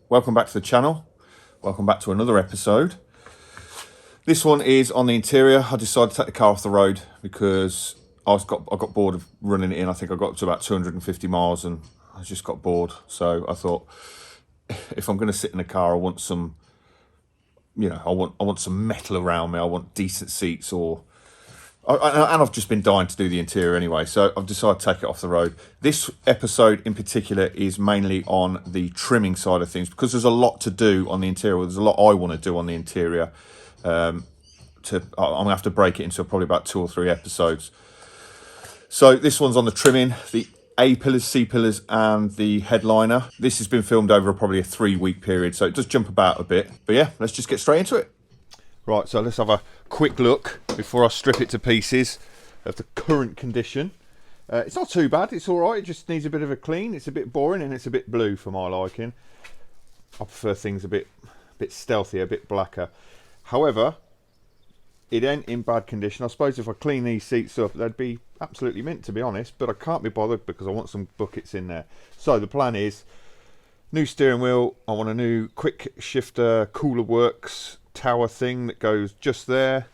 welcome back to the channel. Welcome back to another episode. This one is on the interior. I decided to take the car off the road because I got bored of running it in. I think I got up to about 250 miles and I just got bored. So I thought, if I'm going to sit in a car, I want some, I want some metal around me. I want decent seats, and I've just been dying to do the interior anyway, so I've decided to take it off the road. This episode in particular is mainly on the trimming side of things because there's a lot to do on the interior. There's a lot I want to do on the interior. I'm going to have to break it into probably about 2 or 3 episodes. So this one's on the trimming, the A pillars, C pillars, and the headliner. This has been filmed over probably a 3-week period, so it does jump about a bit. But yeah, let's just get straight into it. Right, so let's have a quick look before I strip it to pieces of the current condition. It's not too bad, it's all right. It just needs a bit of a clean. It's a bit boring and it's a bit blue for my liking. I prefer things a bit stealthier, a bit blacker. However, it ain't in bad condition. I suppose if I clean these seats up, they'd be absolutely mint, to be honest, but I can't be bothered because I want some buckets in there. So the plan is new steering wheel. I want a new quick shifter cooler works tower thing that goes just there.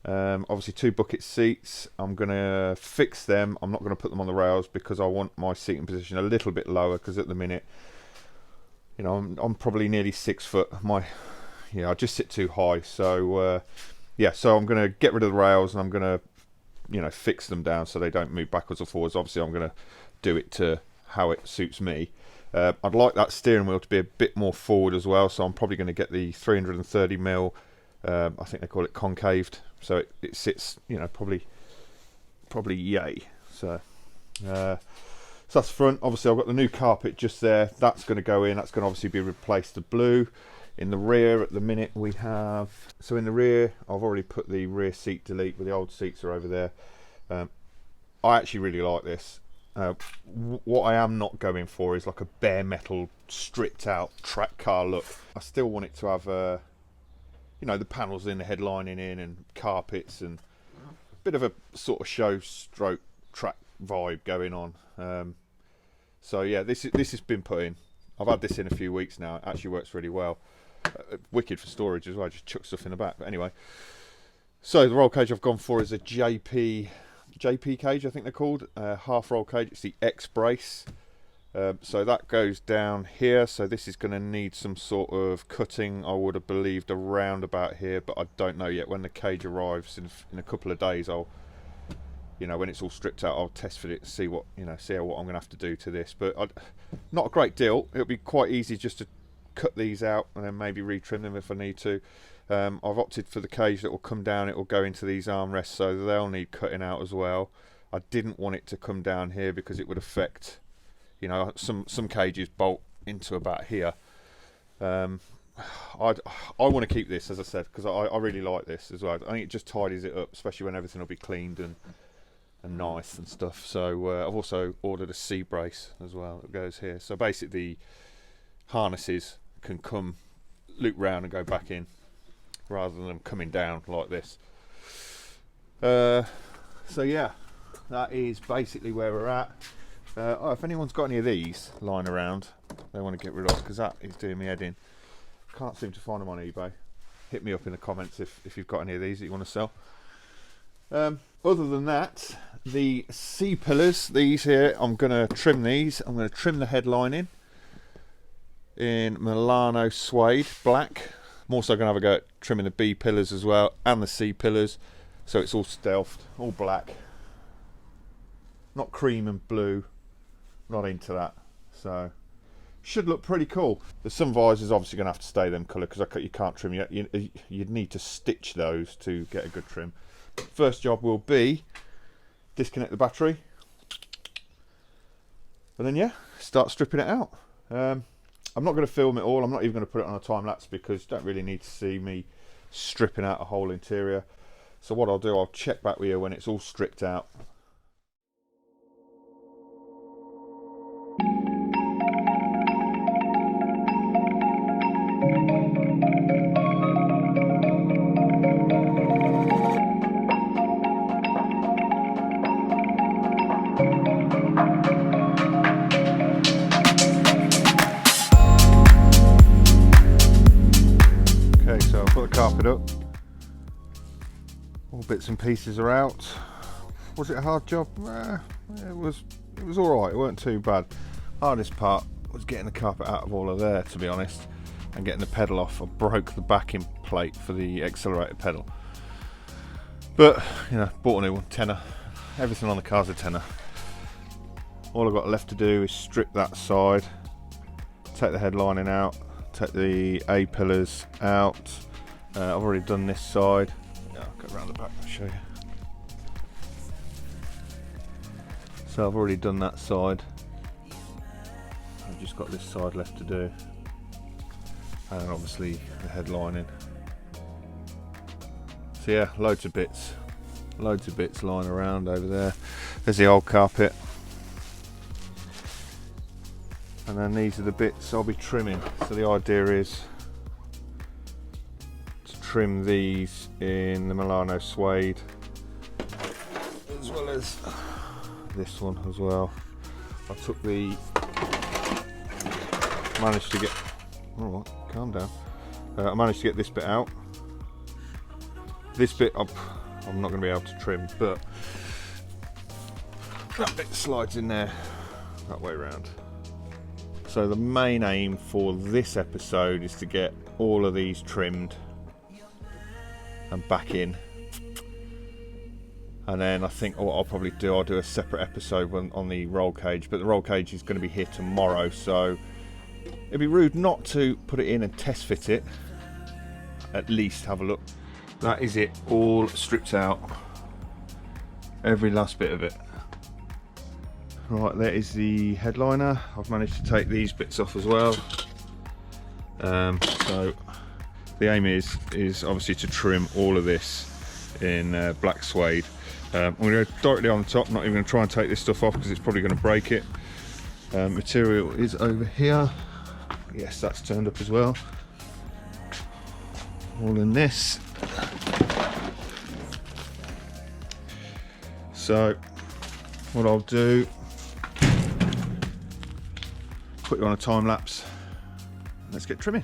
Obviously 2 bucket seats. I'm gonna fix them. I'm not going to put them on the rails because I want my seating position a little bit lower, because at the minute, I'm probably nearly 6 foot. I just sit too high. So so I'm going to get rid of the rails and I'm going to fix them down so they don't move backwards or forwards. Obviously I'm going to do it to how it suits me. I'd like that steering wheel to be a bit more forward as well, so I'm probably going to get the 330mm, I think they call it concaved, so it sits, probably yay. So that's the front. Obviously I've got the new carpet just there. That's going to go in. That's going to obviously be replaced to blue. In the rear at the minute we have, so in the rear I've already put the rear seat delete, where the old seats are over there. I actually really like this. What I am not going for is like a bare metal stripped out track car look. I still want it to have the panels in, the headlining in, and carpets, and a bit of a sort of show stroke track vibe going on. So yeah, this has been put in. I've had this in a few weeks now. It actually works really well. Wicked for storage as well. I just chuck stuff in the back. But anyway, so the roll cage I've gone for is a JP cage, I think they're called, half roll cage. It's the X brace. So that goes down here. So this is going to need some sort of cutting, I would have believed, around about here, but I don't know yet. When the cage arrives in a couple of days, I'll, when it's all stripped out, I'll test fit it and see what what I'm going to have to do to this. But not a great deal. It'll be quite easy just to cut these out and then maybe retrim them if I need to. I've opted for the cage that will come down. It will go into these armrests, so they'll need cutting out as well. I didn't want it to come down here because it would affect, some cages bolt into about here. I want to keep this, as I said, because I really like this as well. I think it just tidies it up, especially when everything will be cleaned and nice and stuff. So I've also ordered a C brace as well that goes here. So basically the harnesses can come loop round and go back in, rather than them coming down like this. So yeah, that is basically where we're at. If anyone's got any of these lying around they want to get rid of, because that is doing me head in. Can't seem to find them on eBay. Hit me up in the comments if you've got any of these that you want to sell. Other than that, the C pillars, these here, I'm going to trim these. I'm going to trim the headlining in Milano suede black. I'm also going to have a go at trimming the B pillars as well, and the C pillars, so it's all stealthed, all black, not cream and blue, not into that. So should look pretty cool. There's some visors obviously going to have to stay them colour because you can't trim yet. You'd need to stitch those to get a good trim. First job will be disconnect the battery, and then start stripping it out. I'm not going to film it all. I'm not even going to put it on a time lapse because you don't really need to see me stripping out a whole interior. So what I'll do, I'll check back with you when it's all stripped out. it up. All bits and pieces are out. Was it a hard job? It was all right. It weren't too bad. Hardest part was getting the carpet out of all of there, to be honest, and getting the pedal off. I broke the backing plate for the accelerator pedal, but you know, bought a new one, tenner. Everything on the car's a tenner. All I've got left to do is strip that side, take the headlining out, take the A pillars out. I've already done this side. Yeah, I'll go around the back and show you. So I've already done that side. I've just got this side left to do, and obviously the headlining. So yeah, loads of bits lying around over there. There's the old carpet, and then these are the bits I'll be trimming. So the idea is to trim these in the Milano suede, as well as this one as well. I took the, managed to get, alright, calm down. I managed to get this bit out. This bit I'm not going to be able to trim, but that bit slides in there that way around. So the main aim for this episode is to get all of these trimmed and back in. And then I think what I'll probably do, I'll do a separate episode on the roll cage, but the roll cage is going to be here tomorrow, so it'd be rude not to put it in and test fit it. At least have a look. That is it, all stripped out. Every last bit of it. Right, there is the headliner. I've managed to take these bits off as well. So the aim is obviously to trim all of this in black suede. I'm going to go directly on the top, not even going to try and take this stuff off because it's probably going to break it. Material is over here. Yes, that's turned up as well. All in this. So what I'll do, put you on a time lapse. Let's get trimming.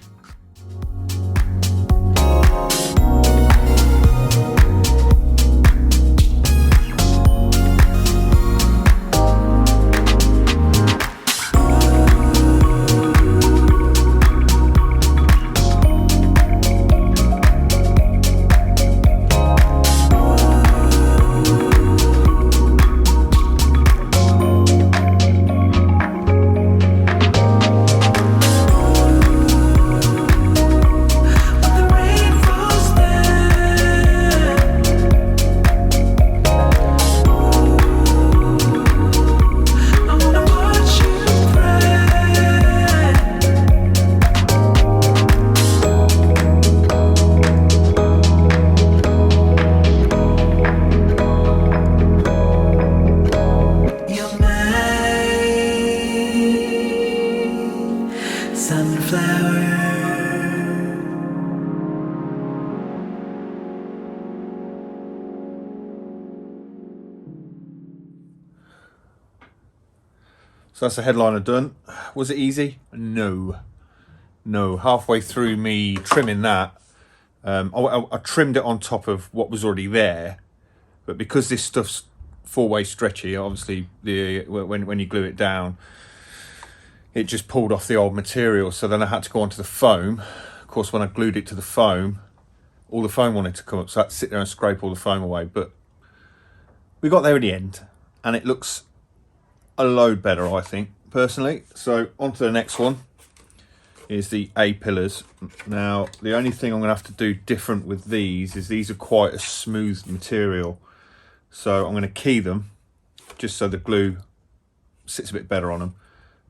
So that's the headliner done. Was it easy? No. Halfway through me trimming that, I trimmed it on top of what was already there, but because this stuff's four-way stretchy, obviously when you glue it down, it just pulled off the old material. So then I had to go onto the foam. Of course, when I glued it to the foam, all the foam wanted to come up, so I had to sit there and scrape all the foam away. But we got there in the end, and it looks a load better, I think, personally. So on to the next one is the A pillars. Now the only thing I'm gonna have to do different with these is these are quite a smooth material, so I'm gonna key them just so the glue sits a bit better on them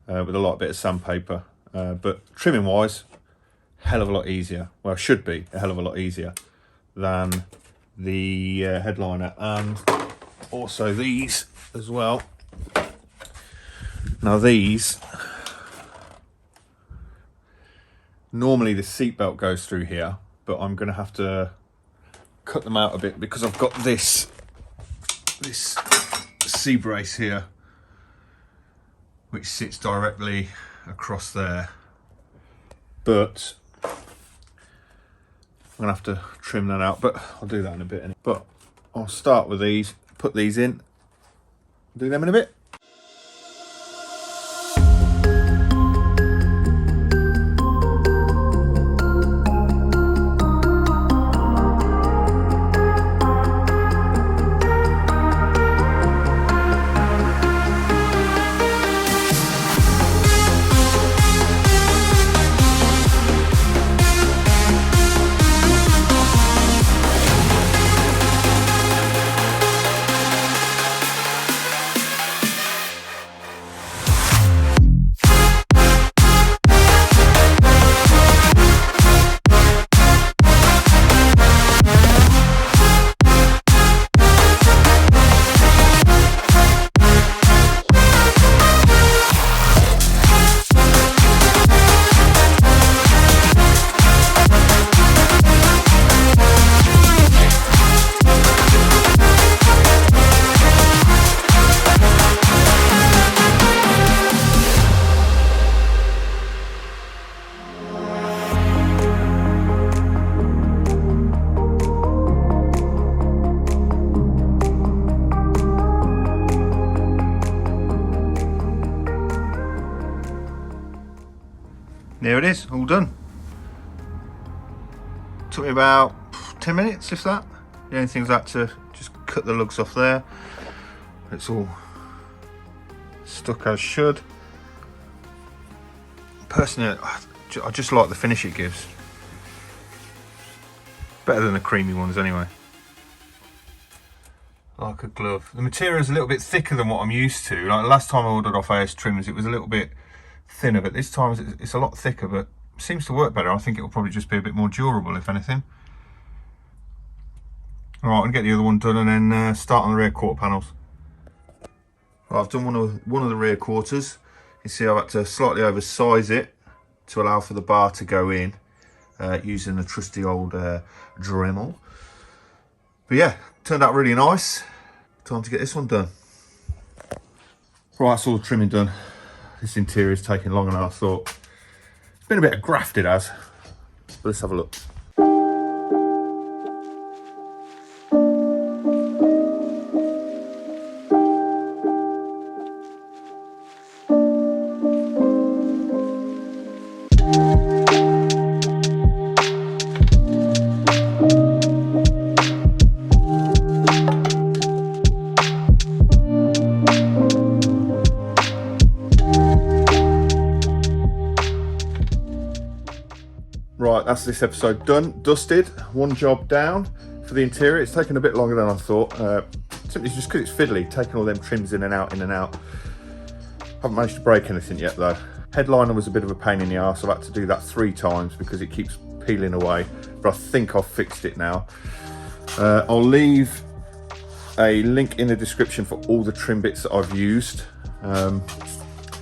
with a bit of sandpaper, but trimming wise, hell of a lot easier. Well, should be a hell of a lot easier than the headliner, and also these as well. Now these, normally the seat belt goes through here, but I'm going to have to cut them out a bit because I've got this C brace here, which sits directly across there. But I'm gonna have to trim that out, but I'll do that in a bit. But I'll start with these, put these in, do them in a bit. There it is, all done. Took me about 10 minutes, if that. The only thing was that to just cut the lugs off there. It's all stuck as should. Personally, I just like the finish it gives. Better than the creamy ones anyway. Like a glove. The material is a little bit thicker than what I'm used to. Like last time I ordered off AS Trimmers, it was a little bit thinner, but this time it's a lot thicker, but seems to work better. I think it'll probably just be a bit more durable, if anything. All right, I'm gonna get the other one done and then start on the rear quarter panels. Right, I've done one of the rear quarters. You see I've had to slightly oversize it to allow for the bar to go in using the trusty old Dremel. But yeah, turned out really nice. Time to get this one done. Right, that's all the trimming done. This interior is taking longer than I thought. It's been a bit of graft, it has. But let's have a look. Right, that's this episode done, dusted, one job down for the interior. It's taken a bit longer than I thought, simply just because it's fiddly, taking all them trims in and out. Haven't managed to break anything yet though. Headliner was a bit of a pain in the arse. I've had to do that 3 times because it keeps peeling away, but I think I've fixed it now. I'll leave a link in the description for all the trim bits that I've used.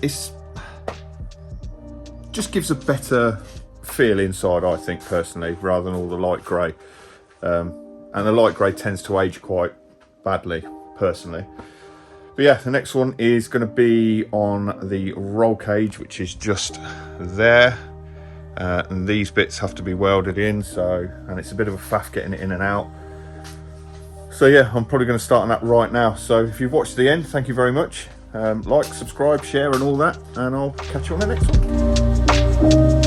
It's just gives a better feel inside, I think, personally, rather than all the light grey. And the light grey tends to age quite badly, personally. But yeah, the next one is going to be on the roll cage, which is just there. And these bits have to be welded in, and it's a bit of a faff getting it in and out. So yeah, I'm probably going to start on that right now. So if you've watched the end, thank you very much. Like, subscribe, share and all that, and I'll catch you on the next one.